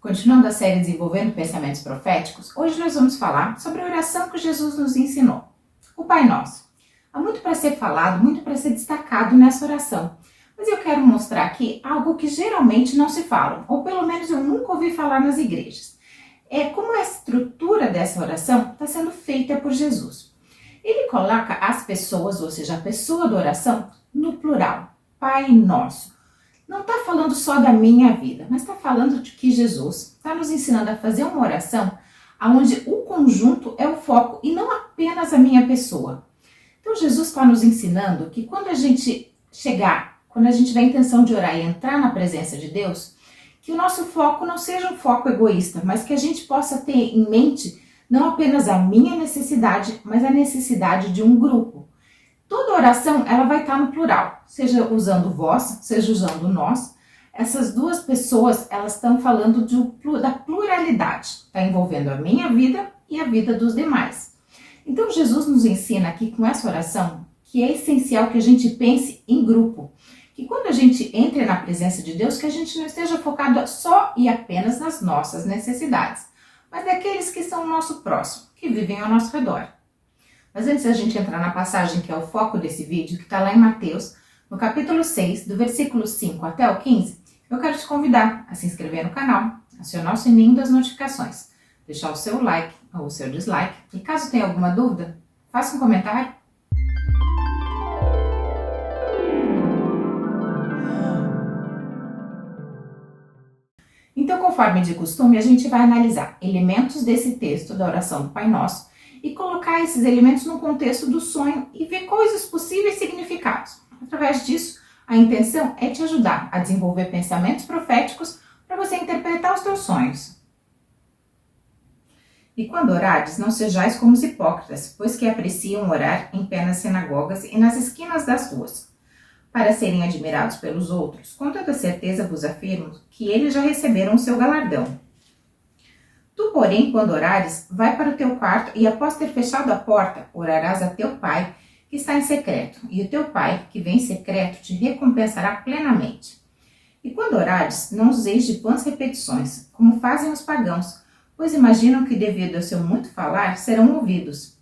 Continuando a série Desenvolvendo Pensamentos Proféticos, hoje nós vamos falar sobre a oração que Jesus nos ensinou, o Pai Nosso. Há muito para ser falado, muito para ser destacado nessa oração, mas eu quero mostrar aqui algo que geralmente não se fala, ou pelo menos eu nunca ouvi falar nas igrejas. É como a estrutura dessa oração está sendo feita por Jesus. Ele coloca as pessoas, ou seja, a pessoa da oração, no plural, Pai Nosso. Não está falando só da minha vida, mas está falando de que Jesus está nos ensinando a fazer uma oração onde o conjunto é o foco e não apenas a minha pessoa. Então Jesus está nos ensinando que quando a gente quando a gente tiver a intenção de orar e entrar na presença de Deus, que o nosso foco não seja um foco egoísta, mas que a gente possa ter em mente não apenas a minha necessidade, mas a necessidade de um grupo. Toda oração ela vai estar no plural, seja usando vós, seja usando nós. Essas duas pessoas elas estão falando da pluralidade, está envolvendo a minha vida e a vida dos demais. Então Jesus nos ensina aqui com essa oração que é essencial que a gente pense em grupo, que quando a gente entre na presença de Deus, que a gente não esteja focado só e apenas nas nossas necessidades, mas daqueles que são o nosso próximo, que vivem ao nosso redor. Mas antes da gente entrar na passagem que é o foco desse vídeo, que está lá em Mateus, no capítulo 6, do versículo 5 até o 15, eu quero te convidar a se inscrever no canal, acionar o sininho das notificações, deixar o seu like ou o seu dislike, e caso tenha alguma dúvida, faça um comentário. Então, conforme de costume, a gente vai analisar elementos desse texto da oração do Pai Nosso, e colocar esses elementos no contexto do sonho e ver quais os possíveis significados. Através disso, a intenção é te ajudar a desenvolver pensamentos proféticos para você interpretar os teus sonhos. E quando orares, não sejais como os hipócritas, pois que apreciam orar em pé nas sinagogas e nas esquinas das ruas, para serem admirados pelos outros. Com toda certeza vos afirmo que eles já receberam o seu galardão. Tu, porém, quando orares, vai para o teu quarto e, após ter fechado a porta, orarás a teu pai, que está em secreto, e o teu pai, que vem em secreto, te recompensará plenamente. E quando orares, não useis de vãs repetições, como fazem os pagãos, pois imaginam que, devido ao seu muito falar, serão ouvidos.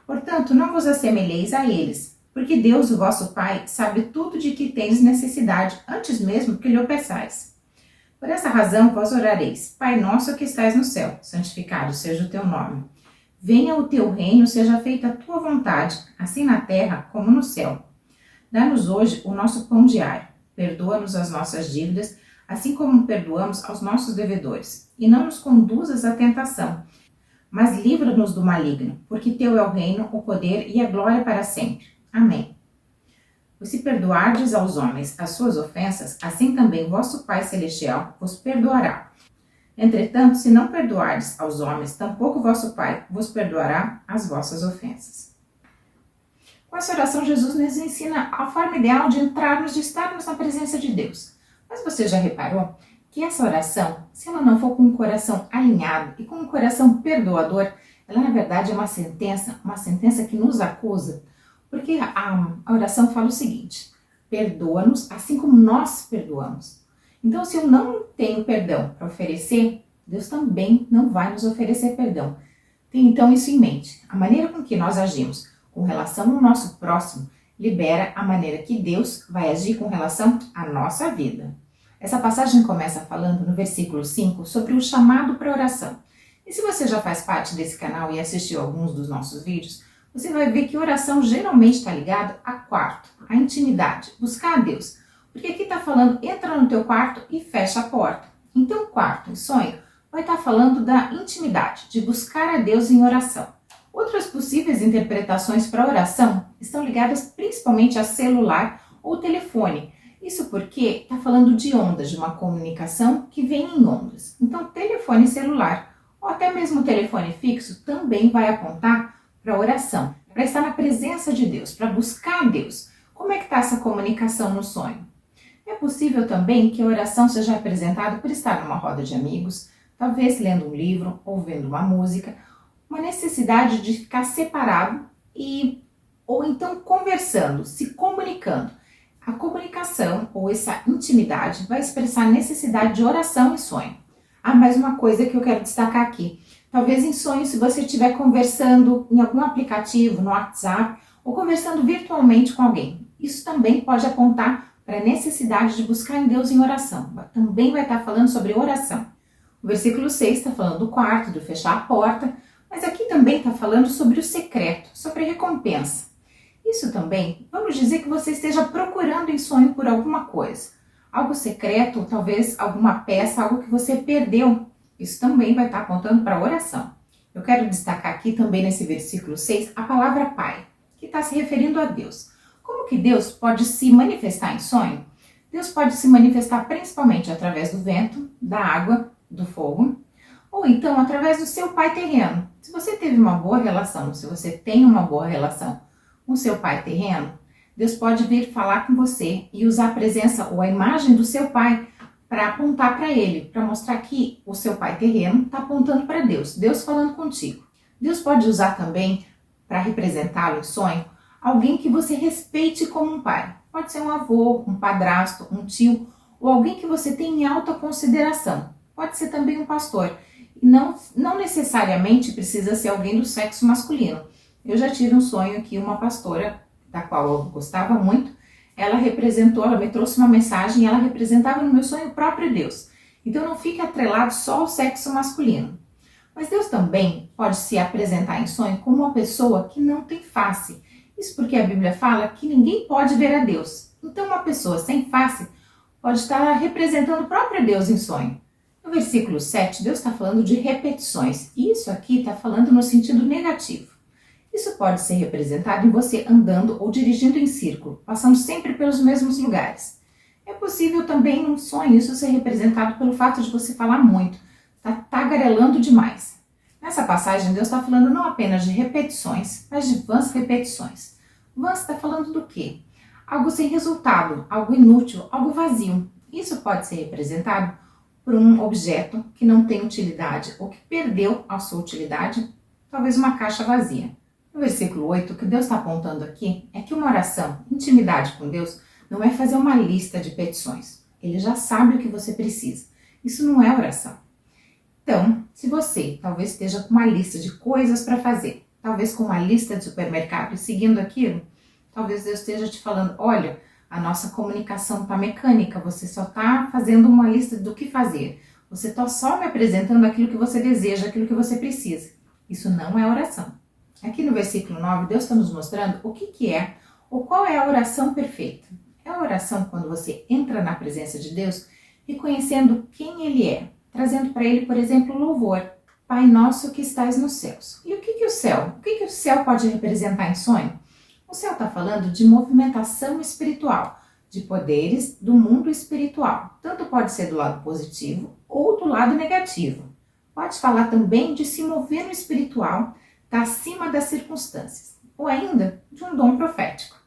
Portanto, não vos assemelheis a eles, porque Deus, o vosso Pai, sabe tudo de que tendes necessidade, antes mesmo que lhe o peçais. Por essa razão vós orareis: Pai nosso que estais no céu, santificado seja o teu nome. Venha o teu reino, seja feita a tua vontade, assim na terra como no céu. Dá-nos hoje o nosso pão diário. Perdoa-nos as nossas dívidas, assim como perdoamos aos nossos devedores. E não nos conduzas à tentação, mas livra-nos do maligno, porque teu é o reino, o poder e a glória para sempre. Amém. Pois se perdoardes aos homens as suas ofensas, assim também vosso Pai Celestial vos perdoará. Entretanto, se não perdoardes aos homens, tampouco vosso Pai vos perdoará as vossas ofensas. Com essa oração, Jesus nos ensina a forma ideal de entrarmos, de estarmos na presença de Deus. Mas você já reparou que essa oração, se ela não for com um coração alinhado e com um coração perdoador, ela na verdade é uma sentença que nos acusa. Porque a oração fala o seguinte: perdoa-nos assim como nós perdoamos. Então, se eu não tenho perdão para oferecer, Deus também não vai nos oferecer perdão. Tenha então isso em mente. A maneira com que nós agimos com relação ao nosso próximo libera a maneira que Deus vai agir com relação à nossa vida. Essa passagem começa falando no versículo 5 sobre o chamado para oração. E se você já faz parte desse canal e assistiu alguns dos nossos vídeos, você vai ver que oração geralmente está ligada a quarto, a intimidade, buscar a Deus. Porque aqui está falando, entra no teu quarto e fecha a porta. Então, quarto, em sonho, vai estar falando da intimidade, de buscar a Deus em oração. Outras possíveis interpretações para oração estão ligadas principalmente a celular ou telefone. Isso porque está falando de ondas, de uma comunicação que vem em ondas. Então, telefone celular ou até mesmo telefone fixo também vai apontar para oração, para estar na presença de Deus, para buscar a Deus. Como é que está essa comunicação no sonho? É possível também que a oração seja apresentada por estar numa roda de amigos, talvez lendo um livro, ouvindo uma música, uma necessidade de ficar separado ou então conversando, se comunicando. A comunicação ou essa intimidade vai expressar necessidade de oração e sonho. Mais uma coisa que eu quero destacar aqui. Talvez em sonho, se você estiver conversando em algum aplicativo, no WhatsApp, ou conversando virtualmente com alguém. Isso também pode apontar para a necessidade de buscar em Deus em oração. Também vai estar falando sobre oração. O versículo 6 está falando do quarto, do fechar a porta, mas aqui também está falando sobre o secreto, sobre a recompensa. Isso também, vamos dizer que você esteja procurando em sonho por alguma coisa. Algo secreto, ou talvez alguma peça, algo que você perdeu. Isso também vai estar apontando para a oração. Eu quero destacar aqui também nesse versículo 6 a palavra Pai, que está se referindo a Deus. Como que Deus pode se manifestar em sonho? Deus pode se manifestar principalmente através do vento, da água, do fogo, ou então através do seu pai terreno. Se você teve uma boa relação, se você tem uma boa relação com seu pai terreno, Deus pode vir falar com você e usar a presença ou a imagem do seu pai para apontar para ele, para mostrar que o seu pai terreno está apontando para Deus, Deus falando contigo. Deus pode usar também, para representá-lo em sonho, alguém que você respeite como um pai. Pode ser um avô, um padrasto, um tio, ou alguém que você tem em alta consideração. Pode ser também um pastor. Não necessariamente precisa ser alguém do sexo masculino. Eu já tive um sonho que uma pastora, da qual eu gostava muito, ela me trouxe uma mensagem e ela representava no meu sonho o próprio Deus. Então não fique atrelado só ao sexo masculino. Mas Deus também pode se apresentar em sonho como uma pessoa que não tem face. Isso porque a Bíblia fala que ninguém pode ver a Deus. Então uma pessoa sem face pode estar representando o próprio Deus em sonho. No versículo 7, Deus está falando de repetições. E isso aqui está falando no sentido negativo. Isso pode ser representado em você andando ou dirigindo em círculo, passando sempre pelos mesmos lugares. É possível também num sonho isso ser representado pelo fato de você falar muito, tá tagarelando demais. Nessa passagem Deus está falando não apenas de repetições, mas de vãs repetições. Vãs está falando do quê? Algo sem resultado, algo inútil, algo vazio. Isso pode ser representado por um objeto que não tem utilidade ou que perdeu a sua utilidade, talvez uma caixa vazia. No versículo 8, o que Deus está apontando aqui é que uma oração, intimidade com Deus, não é fazer uma lista de petições. Ele já sabe o que você precisa. Isso não é oração. Então, se você talvez esteja com uma lista de coisas para fazer, talvez com uma lista de supermercado e seguindo aquilo, talvez Deus esteja te falando, olha, a nossa comunicação está mecânica, você só está fazendo uma lista do que fazer. Você está só me apresentando aquilo que você deseja, aquilo que você precisa. Isso não é oração. Aqui no versículo 9, Deus está nos mostrando o que é ou qual é a oração perfeita. É a oração quando você entra na presença de Deus, reconhecendo quem Ele é, trazendo para Ele, por exemplo, louvor. Pai nosso que estais nos céus. E o que é o céu? O que o céu pode representar em sonho? O céu está falando de movimentação espiritual, de poderes do mundo espiritual. Tanto pode ser do lado positivo ou do lado negativo. Pode falar também de se mover no espiritual, está acima das circunstâncias, ou ainda de um dom profético.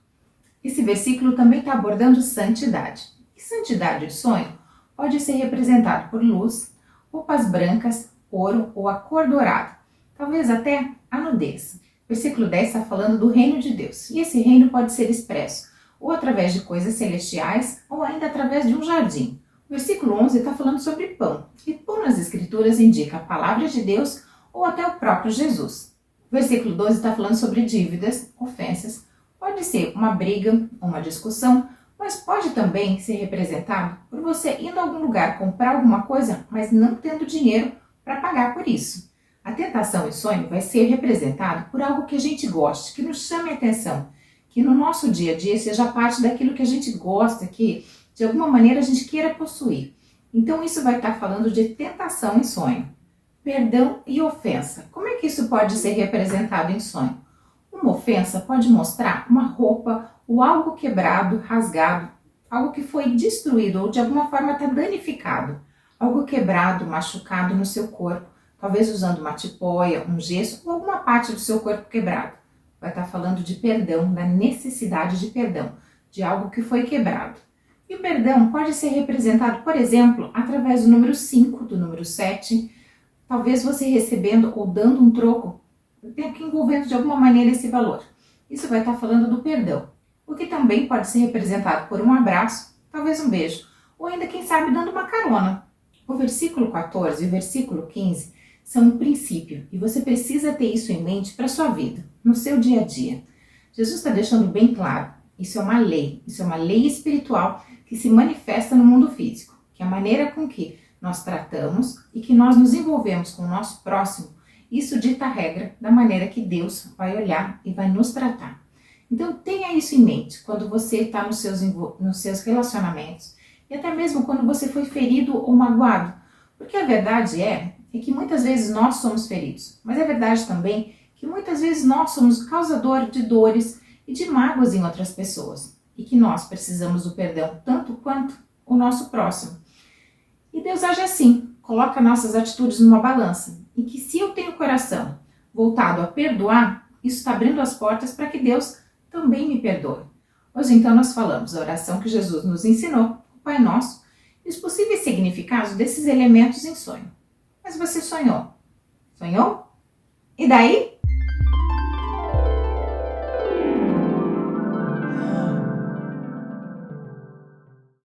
Esse versículo também está abordando santidade. E santidade de sonho pode ser representado por luz, roupas brancas, ouro ou a cor dourada, talvez até a nudez. O versículo 10 está falando do reino de Deus, e esse reino pode ser expresso ou através de coisas celestiais ou ainda através de um jardim. O versículo 11 está falando sobre pão, e pão nas escrituras indica a palavra de Deus ou até o próprio Jesus. O versículo 12 está falando sobre dívidas, ofensas. Pode ser uma briga, uma discussão, mas pode também ser representado por você indo a algum lugar comprar alguma coisa, mas não tendo dinheiro para pagar por isso. A tentação e sonho vai ser representado por algo que a gente goste, que nos chame a atenção, que no nosso dia a dia seja parte daquilo que a gente gosta, que de alguma maneira a gente queira possuir. Então isso vai estar falando de tentação e sonho. Perdão e ofensa. Como é que isso pode ser representado em sonho? Uma ofensa pode mostrar uma roupa ou algo quebrado, rasgado, algo que foi destruído ou de alguma forma está danificado. Algo quebrado, machucado no seu corpo, talvez usando uma tipóia, um gesso ou alguma parte do seu corpo quebrado. Vai estar falando de perdão, da necessidade de perdão, de algo que foi quebrado. E o perdão pode ser representado, por exemplo, através do número 5, do número 7, talvez você recebendo ou dando um troco, envolvendo de alguma maneira esse valor. Isso vai estar falando do perdão. O que também pode ser representado por um abraço, talvez um beijo, ou ainda, quem sabe, dando uma carona. O versículo 14 e o versículo 15 são um princípio e você precisa ter isso em mente para a sua vida, no seu dia a dia. Jesus está deixando bem claro, isso é uma lei espiritual que se manifesta no mundo físico, que é a maneira com que nós tratamos e que nós nos envolvemos com o nosso próximo, isso dita a regra da maneira que Deus vai olhar e vai nos tratar. Então tenha isso em mente quando você está nos seus relacionamentos e até mesmo quando você foi ferido ou magoado. Porque a verdade é que muitas vezes nós somos feridos, mas é verdade também que muitas vezes nós somos causador de dores e de mágoas em outras pessoas e que nós precisamos do perdão tanto quanto o nosso próximo. E Deus age assim, coloca nossas atitudes numa balança e que se eu tenho o coração voltado a perdoar, isso está abrindo as portas para que Deus também me perdoe. Hoje então nós falamos a oração que Jesus nos ensinou, o Pai Nosso, e os possíveis significados desses elementos em sonho. Mas você sonhou? Sonhou? E daí?